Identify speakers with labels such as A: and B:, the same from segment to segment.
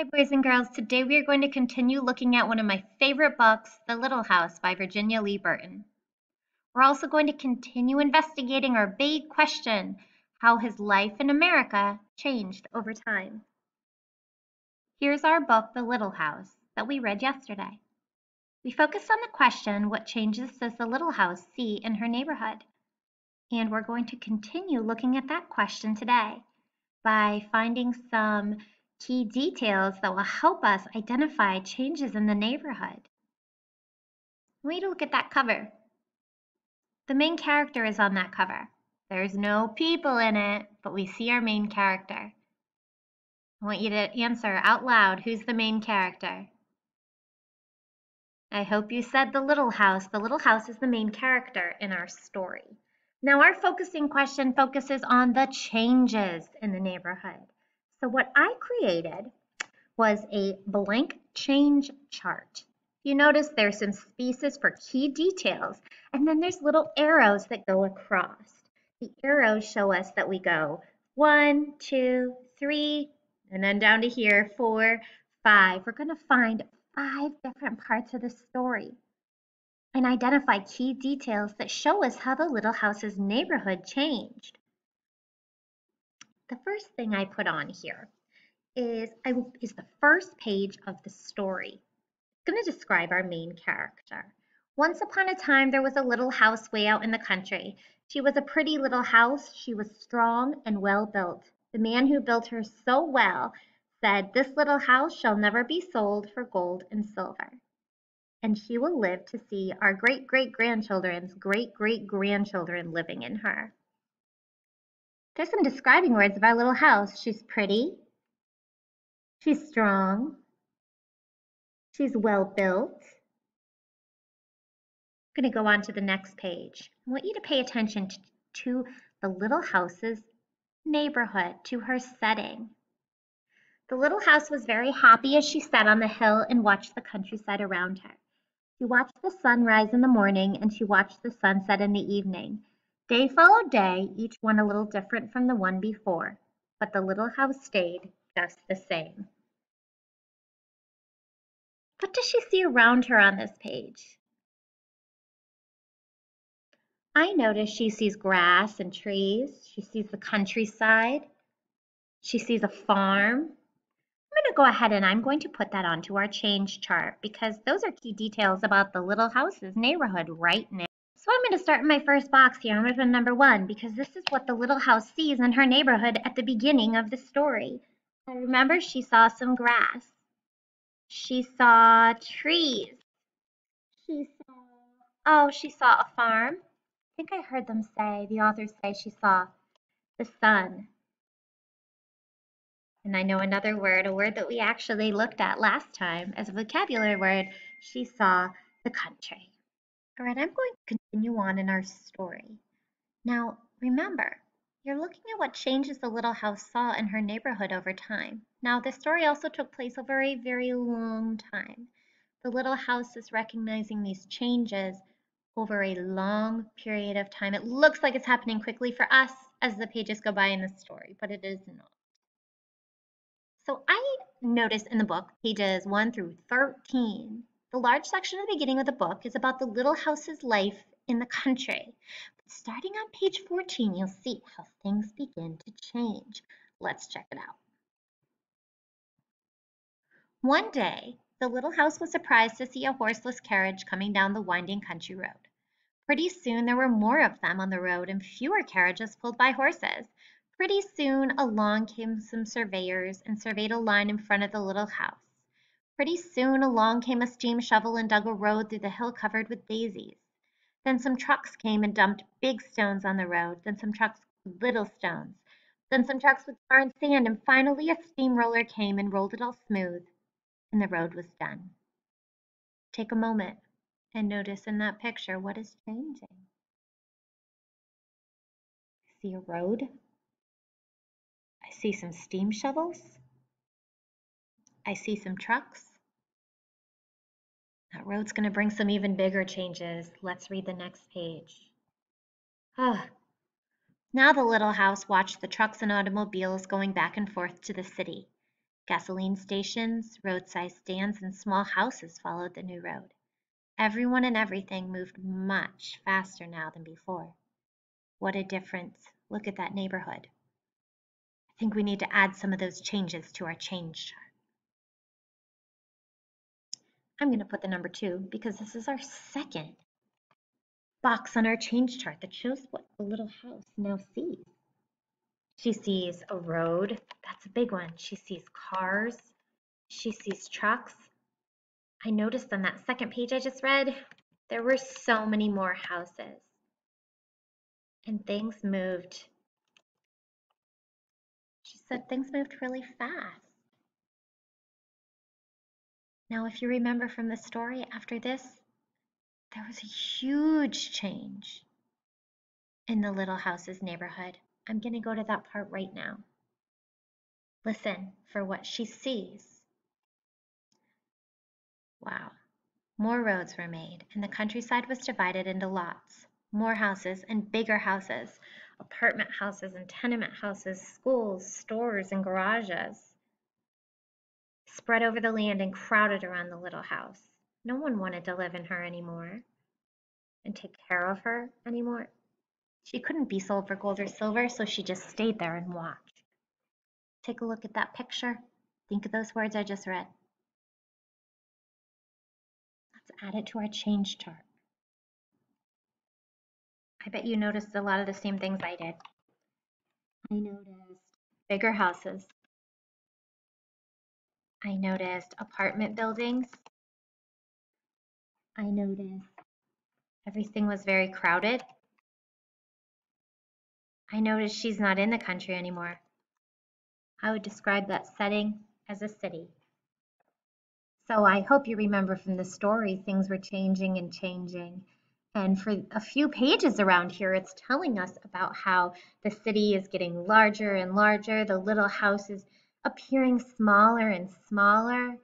A: Hi, boys and girls. Today we are going to continue looking at one of my favorite books, The Little House by Virginia Lee Burton. We're also going to continue investigating our big question, how has life in America changed over time? Here's our book, The Little House, that we read yesterday. We focused on the question, what changes does the little house see in her neighborhood? And we're going to continue looking at that question today by finding some key details that will help us identify changes in the neighborhood. I want you to look at that cover. The main character is on that cover. There's no people in it, but we see our main character. I want you to answer out loud, who's the main character? I hope you said the little house. The little house is the main character in our story. Now our focusing question focuses on the changes in the neighborhood. So what I created was a blank change chart. You notice there's some spaces for key details, and then there's little arrows that go across. The arrows show us that we go 1, 2, 3, and then down to here, 4, 5. We're going to find 5 different parts of the story and identify key details that show us how the little house's neighborhood changed. The first thing I put on here is the first page of the story. It's going to describe our main character. Once upon a time, there was a little house way out in the country. She was a pretty little house. She was strong and well built. The man who built her so well said, "This little house shall never be sold for gold and silver, and she will live to see our great-great-grandchildren's great-great-grandchildren living in her." There's some describing words of our little house. She's pretty. She's strong. She's well built. I'm going to go on to the next page. I want you to pay attention to the little house's neighborhood, to her setting. The little house was very happy as she sat on the hill and watched the countryside around her. She watched the sun rise in the morning and she watched the sunset in the evening. Day followed day, each one a little different from the one before, but the little house stayed just the same. What does she see around her on this page? I notice she sees grass and trees. She sees the countryside. She sees a farm. I'm going to go ahead and I'm going to put that onto our change chart because those are key details about the little house's neighborhood right now. So I'm going to start in my first box here. I'm going to put number 1 because this is what the little house sees in her neighborhood at the beginning of the story. I remember she saw some grass. She saw trees. She saw a farm. I think I heard the authors say she saw the sun. And I know another word, a word that we actually looked at last time as a vocabulary word, she saw the country. All right, I'm going to continue on in our story. Now, remember, you're looking at what changes the little house saw in her neighborhood over time. Now, this story also took place over a very long time. The little house is recognizing these changes over a long period of time. It looks like it's happening quickly for us as the pages go by in the story, but it is not. So I noticed in the book, pages 1 through 13, the large section at the beginning of the book is about the little house's life in the country. But starting on page 14, you'll see how things begin to change. Let's check it out. One day, the little house was surprised to see a horseless carriage coming down the winding country road. Pretty soon there were more of them on the road and fewer carriages pulled by horses. Pretty soon along came some surveyors and surveyed a line in front of the little house. Pretty soon along came a steam shovel and dug a road through the hill covered with daisies. Then some trucks came and dumped big stones on the road, then some trucks with little stones, then some trucks with tar and sand, and finally a steamroller came and rolled it all smooth, and the road was done. Take a moment and notice in that picture what is changing. I see a road. I see some steam shovels. I see some trucks. That road's going to bring some even bigger changes. Let's read the next page. Now the little house watched the trucks and automobiles going back and forth to the city. Gasoline stations, roadside stands, and small houses followed the new road. Everyone and everything moved much faster now than before. What a difference. Look at that neighborhood. I think we need to add some of those changes to our change chart. I'm going to put the number 2 because this is our second box on our change chart that shows what the little house now sees. She sees a road. That's a big one. She sees cars. She sees trucks. I noticed on that second page I just read, there were so many more houses. And things moved. She said things moved really fast. Now, if you remember from the story, after this, there was a huge change in the Little House's neighborhood. I'm going to go to that part right now. Listen for what she sees. Wow. More roads were made, and the countryside was divided into lots. More houses and bigger houses, apartment houses and tenement houses, schools, stores, and garages spread over the land and crowded around the little house. No one wanted to live in her anymore and take care of her anymore. She couldn't be sold for gold or silver, so she just stayed there and watched. Take a look at that picture. Think of those words I just read. Let's add it to our change chart. I bet you noticed a lot of the same things I did. I noticed bigger houses. I noticed apartment buildings. I noticed everything was very crowded. I noticed she's not in the country anymore. I would describe that setting as a city. So I hope you remember from the story, things were changing and changing. And for a few pages around here, it's telling us about how the city is getting larger and larger. The little house is appearing smaller and smaller.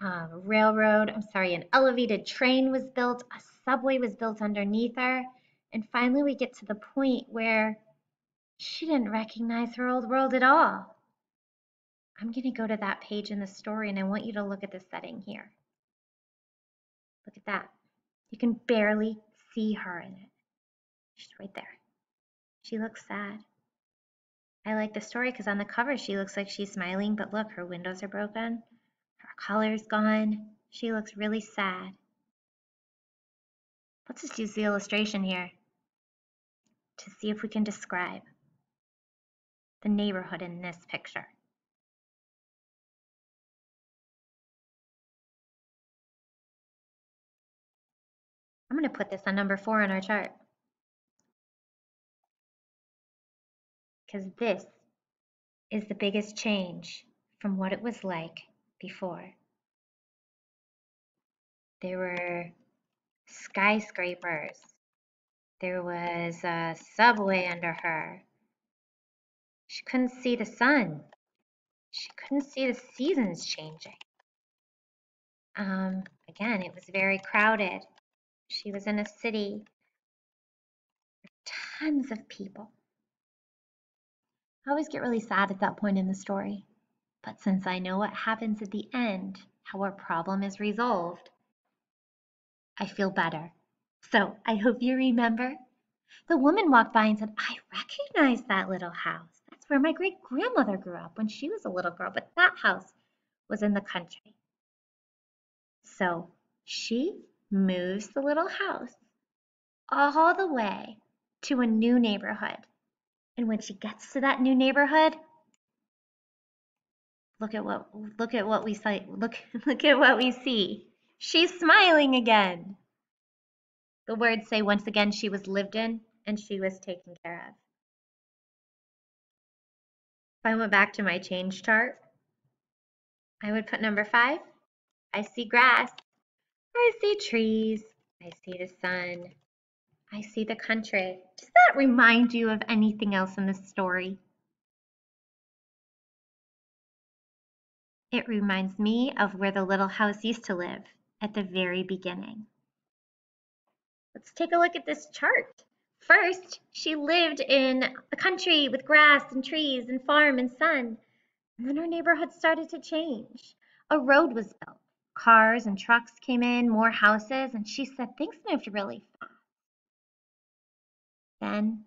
A: An elevated train was built. A subway was built underneath her. And finally, we get to the point where she didn't recognize her old world at all. I'm going to go to that page in the story, and I want you to look at the setting here. Look at that. You can barely see her in it. She's right there. She looks sad. I like the story because on the cover she looks like she's smiling, but look, her windows are broken. Her color's gone. She looks really sad. Let's just use the illustration here to see if we can describe the neighborhood in this picture. I'm going to put this on number 4 on our chart because this is the biggest change from what it was like before. There were skyscrapers. There was a subway under her. She couldn't see the sun. She couldn't see the seasons changing. Again, it was very crowded. She was in a city with tons of people. I always get really sad at that point in the story. But since I know what happens at the end, how our problem is resolved, I feel better. So I hope you remember. The woman walked by and said, I recognize that little house. That's where my great-grandmother grew up when she was a little girl, but that house was in the country. So she moves the little house all the way to a new neighborhood. And when she gets to that new neighborhood, look at what we see. Look at what we see. She's smiling again. The words say once again she was lived in and she was taken care of. If I went back to my change chart, I would put number 5. I see grass. I see trees. I see the sun. I see the country. Does that remind you of anything else in this story? It reminds me of where the little house used to live at the very beginning. Let's take a look at this chart. First, she lived in a country with grass and trees and farm and sun. And then our neighborhood started to change. A road was built. Cars and trucks came in, more houses, and she said things moved really fast. Then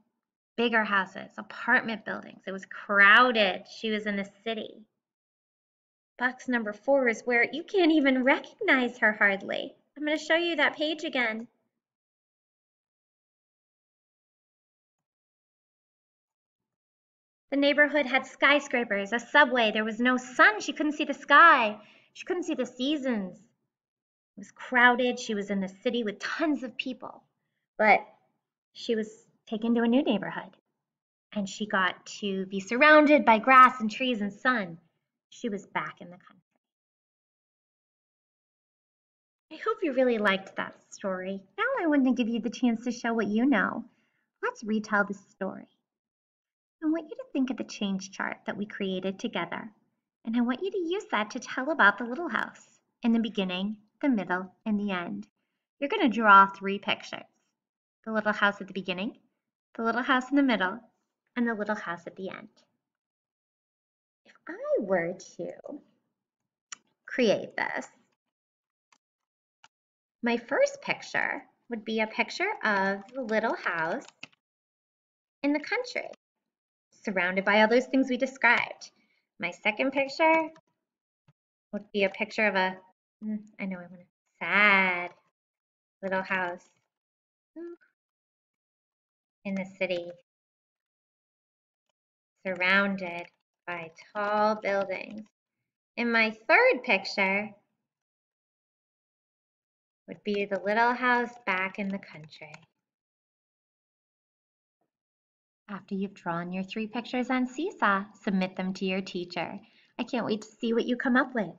A: bigger houses, apartment buildings. It was crowded. She was in the city. Box number 4 is where you can't even recognize her hardly. I'm going to show you that page again. The neighborhood had skyscrapers, a subway. There was no sun. She couldn't see the sky. She couldn't see the seasons. It was crowded. She was in the city with tons of people. But she was taken to a new neighborhood. And she got to be surrounded by grass and trees and sun. She was back in the country. I hope you really liked that story. Now I want to give you the chance to show what you know. Let's retell the story. I want you to think of the change chart that we created together. And I want you to use that to tell about the little house in the beginning, the middle, and the end. You're going to draw 3 pictures. The little house at the beginning, the little house in the middle, and the little house at the end. If I were to create this, my first picture would be a picture of the little house in the country, surrounded by all those things we described. My second picture would be a picture of a, I know I want a sad little house in the city, surrounded by tall buildings. And my third picture would be the little house back in the country. After you've drawn your 3 pictures on Seesaw, submit them to your teacher. I can't wait to see what you come up with.